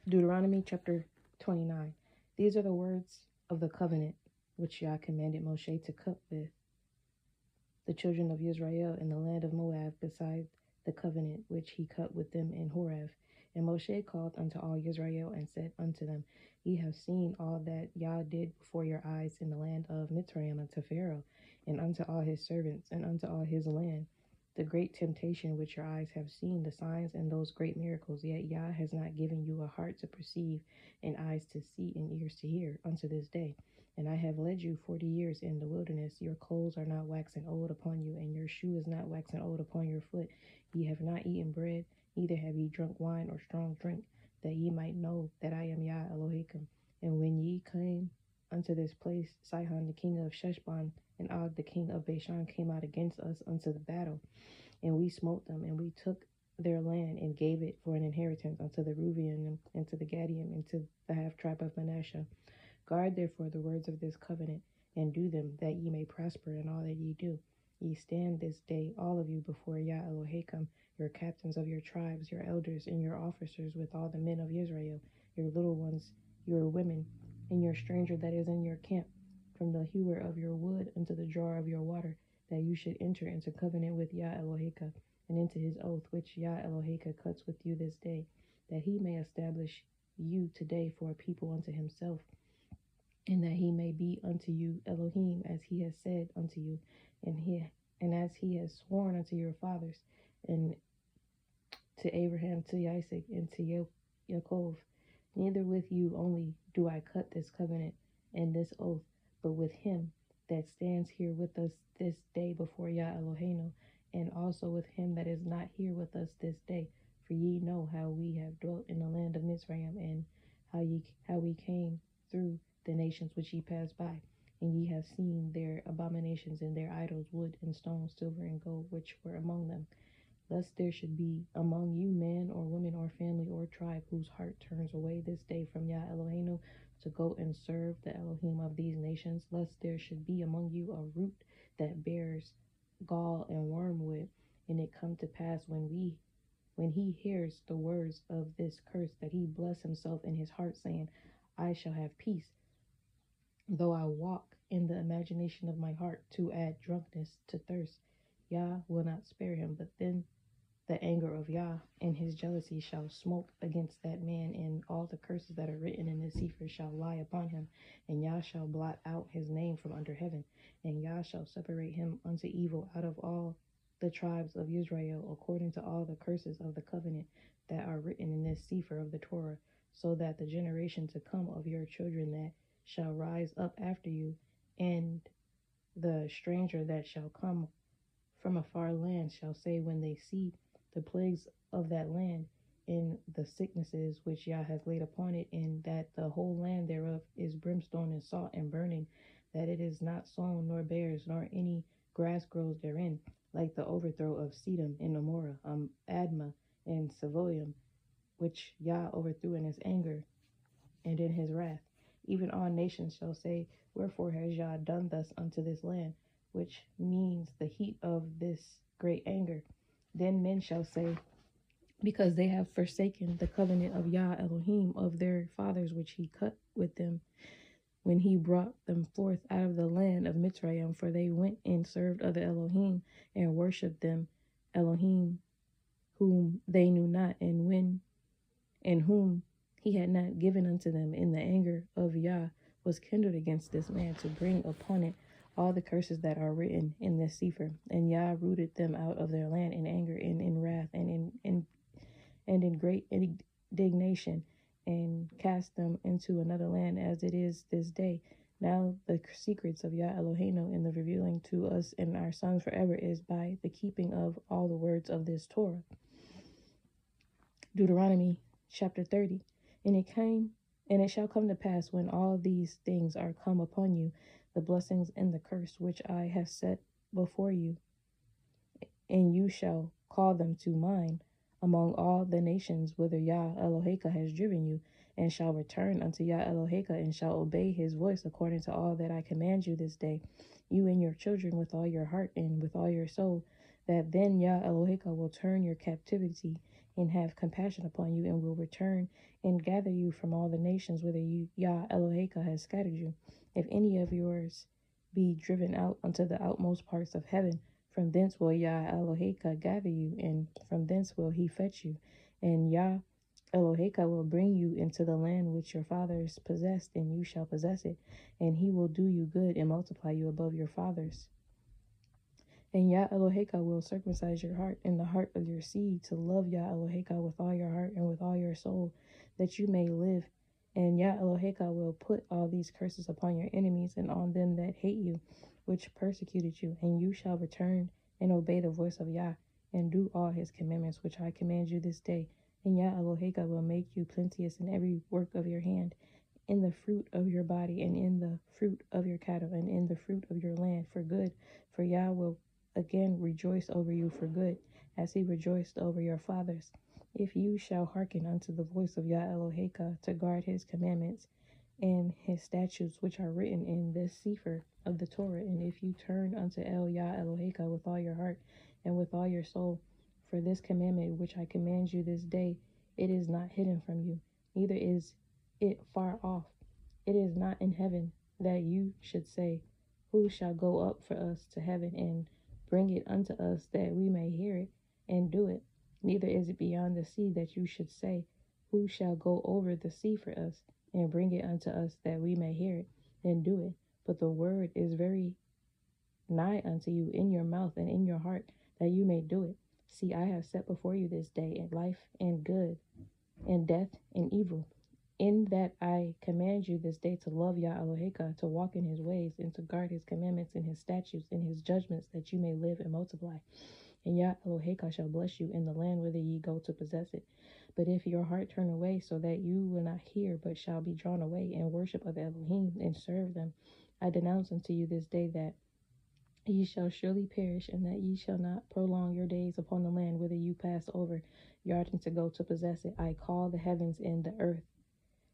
Deuteronomy chapter 29. These are the words of the covenant which Yah commanded Moshe to cut with the children of Israel in the land of Moab, beside the covenant which he cut with them in Horeb. And Moshe called unto all Israel and said unto them, Ye have seen all that Yah did before your eyes in the land of Mitzrayim unto Pharaoh, and unto all his servants, and unto all his land, the great temptation which your eyes have seen, the signs and those great miracles. Yet Yah has not given you a heart to perceive, and eyes to see, and ears to hear, unto this day. And I have led you 40 years in the wilderness. Your clothes are not waxen old upon you, and your shoe is not waxen old upon your foot. Ye have not eaten bread, neither have ye drunk wine or strong drink, that ye might know that I am Yah Elohim. And when ye came unto this place, Sihon the king of Sheshbon and Og the king of Bashan came out against us unto the battle, and we smote them, and we took their land and gave it for an inheritance unto the Reuben and to the Gadiim and to the half tribe of Manasseh. Guard therefore the words of this covenant, and do them, that ye may prosper in all that ye do. Ye stand this day, all of you, before Yah Elohim, your captains of your tribes, your elders, and your officers, with all the men of Israel, your little ones, your women, and your stranger that is in your camp, from the hewer of your wood unto the drawer of your water, that you should enter into covenant with Yah Elohim, and into his oath which Yah Elohim cuts with you this day, that he may establish you today for a people unto himself, and that he may be unto you Elohim, as he has said unto you, and as he has sworn unto your fathers, and to Abraham, to Isaac, and to Yaakov. Neither with you only do I cut this covenant and this oath, but with him that stands here with us this day before Yah Elohim, and also with him that is not here with us this day. For ye know how we have dwelt in the land of Mizraim, and how we came through the nations which ye passed by, and ye have seen their abominations and their idols, wood and stone, silver and gold, which were among them. Lest there should be among you man or woman or family or tribe whose heart turns away this day from Yah Elohim to go and serve the Elohim of these nations, lest there should be among you a root that bears gall and wormwood, and it come to pass when he hears the words of this curse, that he bless himself in his heart, saying, I shall have peace, though I walk in the imagination of my heart to add drunkenness to thirst. Yah will not spare him, but then the anger of Yah and his jealousy shall smoke against that man, and all the curses that are written in the sefer shall lie upon him, and Yah shall blot out his name from under heaven, and Yah shall separate him unto evil out of all the tribes of Israel, according to all the curses of the covenant that are written in this sefer of the Torah, so that the generation to come of your children that shall rise up after you, and the stranger that shall come from a far land shall say, when they see the plagues of that land, and the sicknesses which Yah has laid upon it, and that the whole land thereof is brimstone and salt and burning, that it is not sown, nor bears, nor any grass grows therein, like the overthrow of Sedom and Amorah, Admah and Savoyim, which Yah overthrew in his anger and in his wrath. Even all nations shall say, wherefore has Yah done thus unto this land? Which means the heat of this great anger. Then men shall say, because they have forsaken the covenant of Yah Elohim of their fathers, which he cut with them when he brought them forth out of the land of Mitzrayim, for they went and served other Elohim, and worshipped them, Elohim, whom they knew not, and whom he had not given unto them. In the anger of Yah was kindled against this man, to bring upon it all the curses that are written in this sefer. And Yah rooted them out of their land in anger and in wrath and in great indignation, and cast them into another land, as it is this day. Now the secrets of Yah Elohim in the revealing to us and our sons forever is by the keeping of all the words of this Torah. Deuteronomy chapter 30. And it shall come to pass, when all these things are come upon you, the blessings and the curse which I have set before you, and you shall call them to mind among all the nations whither Yah Elohim has driven you, and shall return unto Yah Elohim, and shall obey his voice according to all that I command you this day, you and your children, with all your heart and with all your soul, that then Yah Elohim will turn your captivity and have compassion upon you, and will return and gather you from all the nations whither Yah Eloheka has scattered you. If any of yours be driven out unto the outmost parts of heaven, from thence will Yah Eloheka gather you, and from thence will he fetch you. And Yah Eloheka will bring you into the land which your fathers possessed, and you shall possess it, and he will do you good and multiply you above your fathers. And Yah Eloheka will circumcise your heart and the heart of your seed to love Yah Eloheka with all your heart and with all your soul, that you may live. And Yah Eloheka will put all these curses upon your enemies and on them that hate you, which persecuted you. And you shall return and obey the voice of Yah, and do all his commandments which I command you this day. And Yah Eloheka will make you plenteous in every work of your hand, in the fruit of your body, and in the fruit of your cattle, and in the fruit of your land, for good. For Yah will again rejoice over you for good, as he rejoiced over your fathers, if you shall hearken unto the voice of Yah Eloheka, to guard his commandments and his statutes which are written in this sefer of the Torah. And if you turn unto Yah Eloheka with all your heart and with all your soul, for this commandment which I command you this day, it is not hidden from you, neither is it far off. It is not in heaven, that you should say, who shall go up for us to heaven and bring it unto us, that we may hear it and do it. Neither is it beyond the sea, that you should say, who shall go over the sea for us and bring it unto us, that we may hear it and do it. But the word is very nigh unto you, in your mouth and in your heart, that you may do it. See, I have set before you this day in life and good, and death and evil. In that I command you this day to love Yah Eloheka, to walk in his ways, and to guard his commandments and his statutes and his judgments, that you may live and multiply. And Yah Eloheka shall bless you in the land whither ye go to possess it. But if your heart turn away, so that you will not hear, but shall be drawn away, and worship other Elohim, and serve them, I denounce unto you this day that ye shall surely perish, and that ye shall not prolong your days upon the land whither you pass over, yarding to go to possess it. I call the heavens and the earth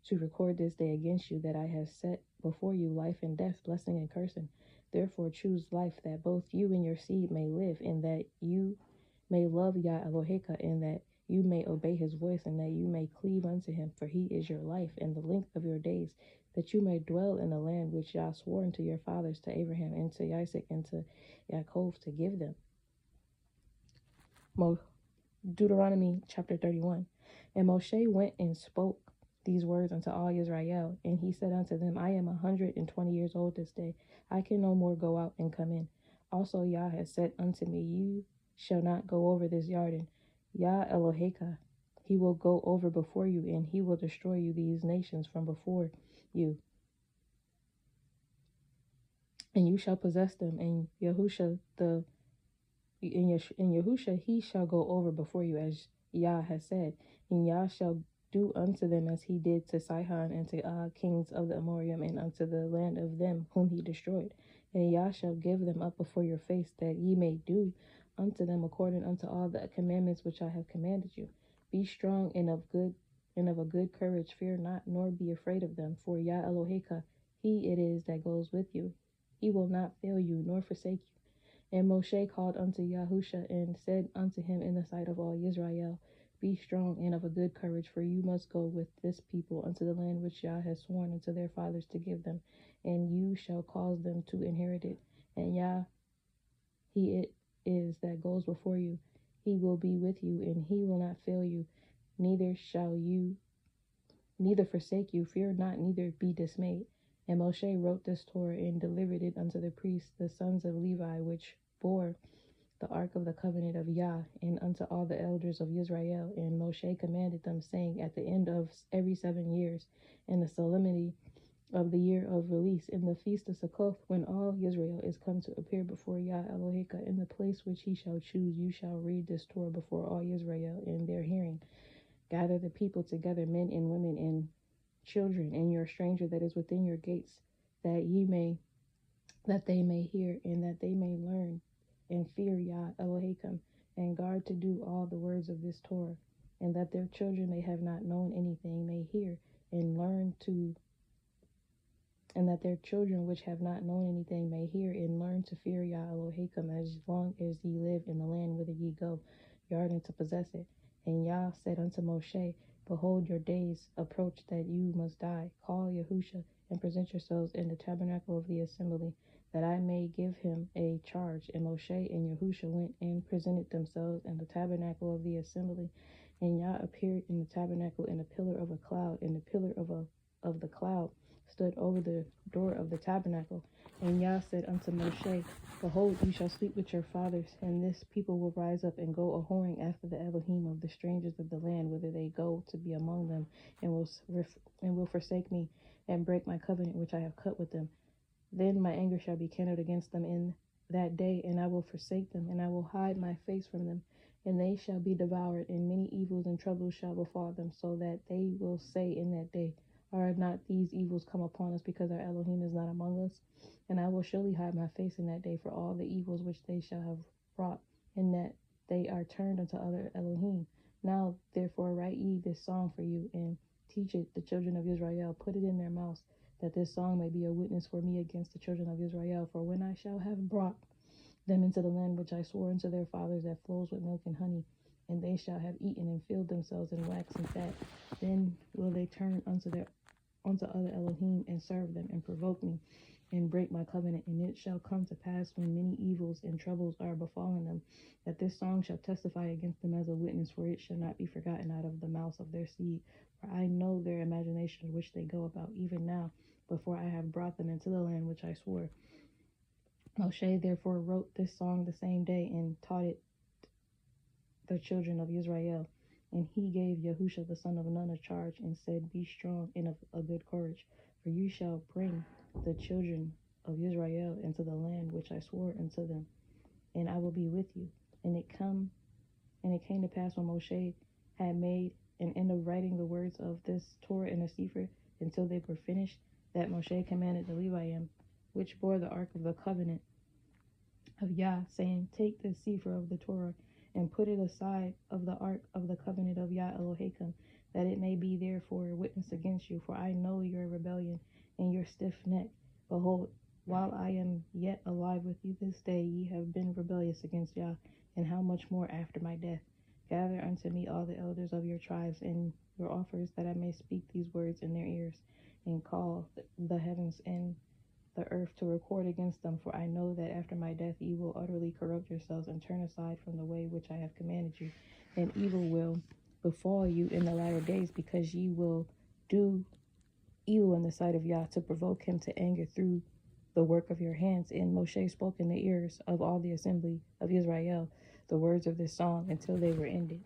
to record this day against you, that I have set before you life and death, blessing and cursing. Therefore choose life, that both you and your seed may live, and that you may love Yah Eloheka, and that you may obey his voice, and that you may cleave unto him, for he is your life and the length of your days, that you may dwell in the land which Yah swore unto your fathers, to Abraham and to Isaac and to Yaakov, to give them. Deuteronomy chapter 31. And Moshe went and spoke these words unto all Israel, and he said unto them, I am 120 years old this day. I can no more go out and come in. Also Yah has said unto me, you shall not go over this Jordan. Yah Eloheka, he will go over before you, and he will destroy you these nations from before you. And you shall possess them, and Yahusha he shall go over before you, as Yah has said, and Yah shall do unto them as he did to Sihon and to Og, kings of the Amorim, and unto the land of them whom he destroyed. And Yah shall give them up before your face, that ye may do unto them according unto all the commandments which I have commanded you. Be strong and of a good courage, fear not, nor be afraid of them, for Yah Eloheka, he it is that goes with you. He will not fail you, nor forsake you. And Moshe called unto Yahusha, and said unto him in the sight of all Israel, be strong and of a good courage, for you must go with this people unto the land which Yah has sworn unto their fathers to give them, and you shall cause them to inherit it. And Yah, he it is that goes before you. He will be with you, and he will not fail you, neither forsake you. Fear not, neither be dismayed. And Moshe wrote this Torah and delivered it unto the priests, the sons of Levi, which bore the ark of the covenant of Yah, and unto all the elders of Israel. And Moshe commanded them, saying, at the end of every 7 years, in the solemnity of the year of release, in the feast of Succoth, when all Israel is come to appear before Yah Eloheka, in the place which he shall choose, you shall read this Torah before all Israel in their hearing. Gather the people together, men and women and children, and your stranger that is within your gates, that they may hear, and that they may learn and fear Yah Elohim, and guard to do all the words of this Torah, and that their children may have not known anything may hear and learn to, and that their children which have not known anything may hear and learn to fear Yah Elohim, as long as ye live in the land whither ye go, yarding to possess it. And Yah said unto Moshe, Behold, your days approach that you must die. Call Yahusha and present yourselves in the tabernacle of the assembly, that I may give him a charge. And Moshe and Yahusha went and presented themselves in the tabernacle of the assembly. And Yah appeared in the tabernacle in a pillar of a cloud, and the pillar of the cloud stood over the door of the tabernacle. And Yah said unto Moshe, Behold, you shall sleep with your fathers, and this people will rise up and go a-whoring after the Elohim of the strangers of the land, whither they go to be among them, and will forsake me, and break my covenant which I have cut with them. Then my anger shall be kindled against them in that day, and I will forsake them, and I will hide my face from them, and they shall be devoured, and many evils and troubles shall befall them, so that they will say in that day, Are not these evils come upon us, because our Elohim is not among us? And I will surely hide my face in that day for all the evils which they shall have wrought, in that they are turned unto other Elohim. Now therefore write ye this song for you, and teach it the children of Israel, put it in their mouths, that this song may be a witness for me against the children of Israel. For when I shall have brought them into the land which I swore unto their fathers, that flows with milk and honey, and they shall have eaten and filled themselves in wax and fat, then will they turn unto other Elohim and serve them, and provoke me, and break my covenant. And it shall come to pass, when many evils and troubles are befallen them, that this song shall testify against them as a witness, for it shall not be forgotten out of the mouths of their seed. For I know their imaginations which they go about, even now, before I have brought them into the land which I swore. Moshe therefore wrote this song the same day, and taught it the children of Israel. And he gave Yahusha the son of Nun a charge, and said, Be strong and of a good courage, for you shall bring the children of Israel into the land which I swore unto them, and I will be with you. And it came to pass, when Moshe had made an end of writing the words of this Torah in a sefer, until they were finished, that Moshe commanded the Leviim, which bore the ark of the covenant of Yah, saying, Take this sefer of the Torah, and put it aside of the ark of the covenant of Yah Elohim, that it may be there for a witness against you. For I know your rebellion and your stiff neck. Behold, while I am yet alive with you this day, ye have been rebellious against Yah, and how much more after my death? Gather unto me all the elders of your tribes and your offers, that I may speak these words in their ears, and call the heavens and the earth to record against them. For I know that after my death ye will utterly corrupt yourselves, and turn aside from the way which I have commanded you, and evil will befall you in the latter days, because ye will do evil in the sight of Yah, to provoke him to anger through the work of your hands. And Moshe spoke in the ears of all the assembly of Israel the words of this song, until they were ended.